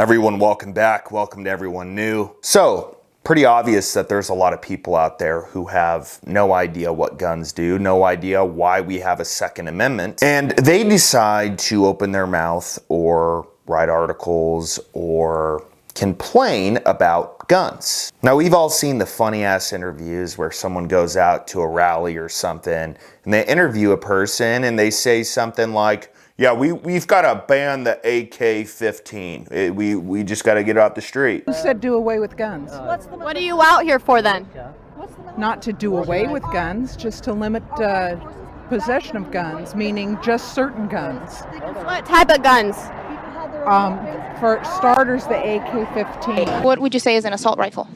Everyone, welcome back. Welcome to everyone new. So, pretty obvious that there's a lot of people out there who have no idea what guns do, no idea why we have a Second Amendment, and they decide to open their mouth or write articles or complain about guns. Now, we've all seen the funny ass interviews where someone goes out to a rally or something and they interview a person and they say something like, yeah, we've got to ban the AK-15. We just got to get it off the street. Who said do away with guns? What are you out here for then? Not to do away with guns, just to limit possession of guns, meaning just certain guns. What type of guns? For starters, the AK-15. What would you say is an assault rifle?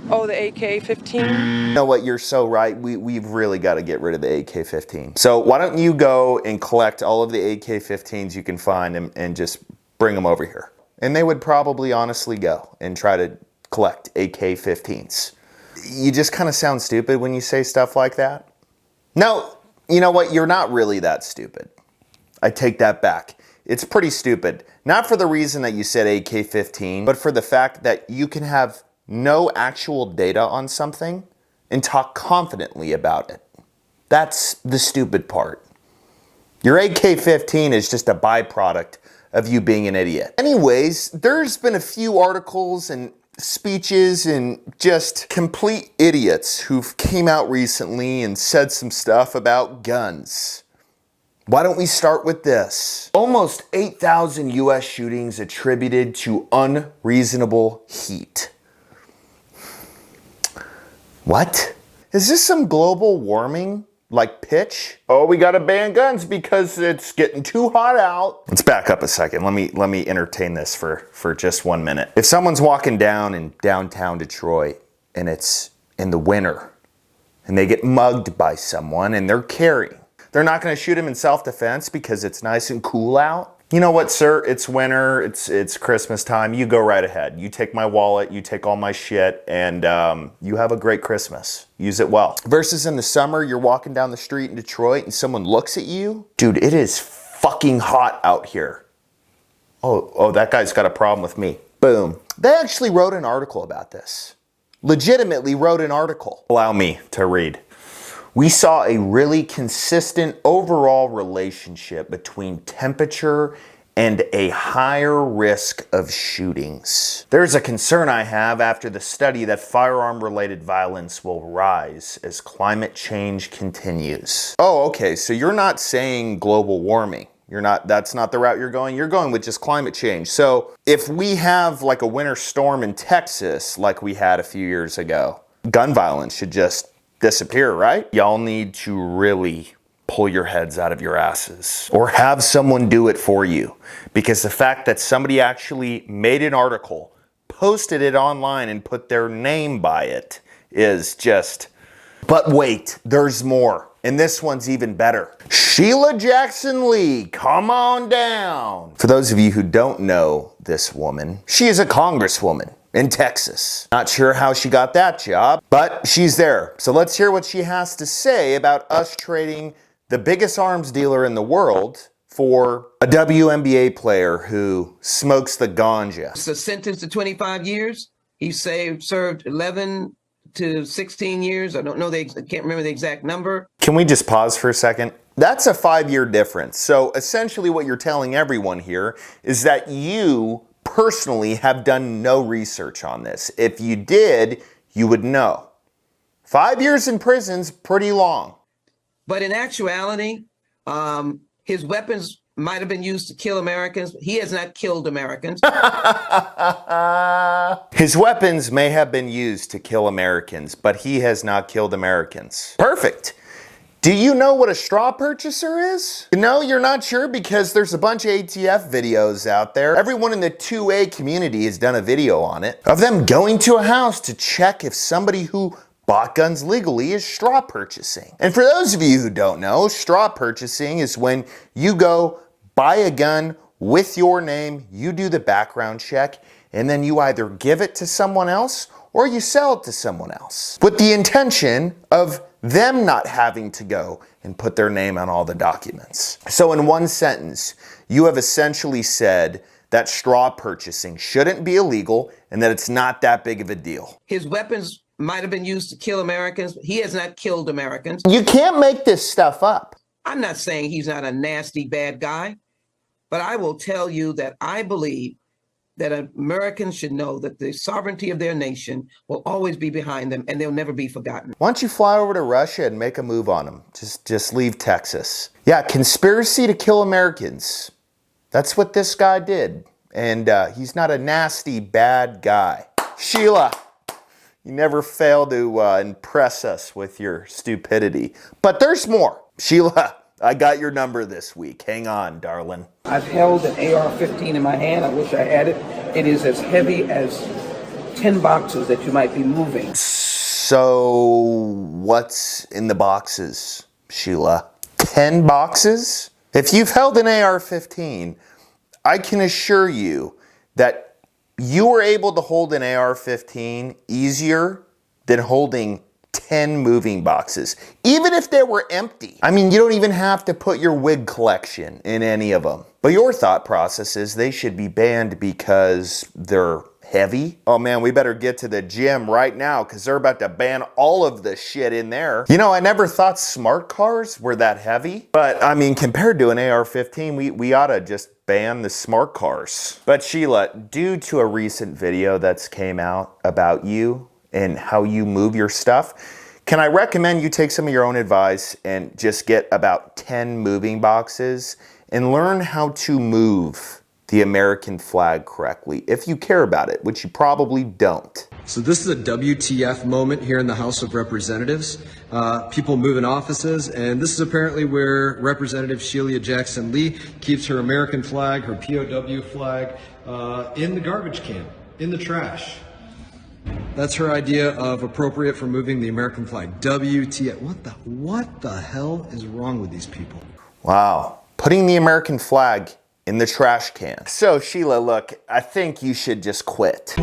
Oh, the AK-15? You know what, you're so right. We've really got to get rid of the AK-15. So why don't you go and collect all of the AK-15s you can find and just bring them over here. And they would probably honestly go and try to collect AK-15s. You just kind of sound stupid when you say stuff like that. No, you know what, you're not really that stupid. I take that back. It's pretty stupid. Not for the reason that you said AK-15, but for the fact that you can have no actual data on something and talk confidently about it. That's the stupid part. Your AK-15 is just a byproduct of you being an idiot. Anyways, there's been a few articles and speeches and just complete idiots who've came out recently and said some stuff about guns. Why don't we start with this? Almost 8,000 US shootings attributed to unreasonable heat. What? Is this some global warming like pitch? Oh, we gotta ban guns because it's getting too hot out. Let's back up a second. Let me entertain this for just 1 minute. If someone's walking down in downtown Detroit and it's in the winter and they get mugged by someone and they're carrying, they're not gonna shoot him in self-defense because it's nice and cool out. You know what, sir? It's winter, it's Christmas time. You go right ahead. You take my wallet, you take all my shit, and you have a great Christmas. Use it well. Versus in the summer, you're walking down the street in Detroit and someone looks at you. Dude, it is fucking hot out here. Oh, that guy's got a problem with me. Boom. They actually wrote an article about this. Legitimately wrote an article. Allow me to read. We saw a really consistent overall relationship between temperature and a higher risk of shootings. There's a concern I have after the study that firearm-related violence will rise as climate change continues. Oh, okay, so you're not saying global warming. That's not the route you're going. You're going with just climate change. So if we have like a winter storm in Texas like we had a few years ago, gun violence should just disappear, right? Y'all need to really pull your heads out of your asses or have someone do it for you, because the fact that somebody actually made an article, posted it online and put their name by it is just... But wait, there's more. And this one's even better. Sheila Jackson Lee, come on down. For those of you who don't know this woman, she is a congresswoman in Texas. Not sure how she got that job, but she's there. So let's hear what she has to say about us trading the biggest arms dealer in the world for a WNBA player who smokes the ganja. It's a sentence to 25 years. He served 11 to 16 years. I don't know, I can't remember the exact number. Can we just pause for a second? That's a 5-year difference. So essentially what you're telling everyone here is that you personally have done no research on this. If you did, you would know. 5 years in prison's pretty long. But in actuality, his weapons might have been used to kill Americans. He has not killed Americans. His weapons may have been used to kill Americans, but he has not killed Americans. Perfect. Do you know what a straw purchaser is? No, you're not sure because there's a bunch of ATF videos out there. Everyone in the 2A community has done a video on it of them going to a house to check if somebody who bought guns legally is straw purchasing. And for those of you who don't know, straw purchasing is when you go buy a gun with your name, you do the background check, and then you either give it to someone else or you sell it to someone else with the intention of them not having to go and put their name on all the documents. So in one sentence, you have essentially said that straw purchasing shouldn't be illegal and that it's not that big of a deal. His weapons might have been used to kill Americans. He has not killed Americans. You can't make this stuff up. I'm not saying he's not a nasty, bad guy, but I will tell you that I believe that Americans should know that the sovereignty of their nation will always be behind them and they'll never be forgotten. Why don't you fly over to Russia and make a move on them? Just leave Texas. Yeah, conspiracy to kill Americans. That's what this guy did. And he's not a nasty, bad guy. Sheila, you never fail to impress us with your stupidity. But there's more. Sheila, I got your number this week. Hang on, darling. I've held an AR-15 in my hand. I wish I had it. It is as heavy as 10 boxes that you might be moving. So what's in the boxes, Sheila? 10 boxes? If you've held an AR-15, I can assure you that you were able to hold an AR-15 easier than holding 10 moving boxes, even if they were empty. I mean, you don't even have to put your wig collection in any of them. But your thought process is they should be banned because they're heavy. Oh man, we better get to the gym right now because they're about to ban all of the shit in there. You know, I never thought smart cars were that heavy. But I mean, compared to an AR-15, we ought to just ban the smart cars. But Sheila, due to a recent video that's came out about you and how you move your stuff, can I recommend you take some of your own advice and just get about 10 moving boxes and learn how to move the American flag correctly, if you care about it, which you probably don't. So this is a WTF moment here in the House of Representatives. People moving offices, and this is apparently where Representative Sheila Jackson Lee keeps her American flag, her POW flag, in the garbage can, in the trash. That's her idea of appropriate for moving the American flag. WTF. What the hell is wrong with these people? Wow. Putting the American flag in the trash can. So Sheila, look, I think you should just quit.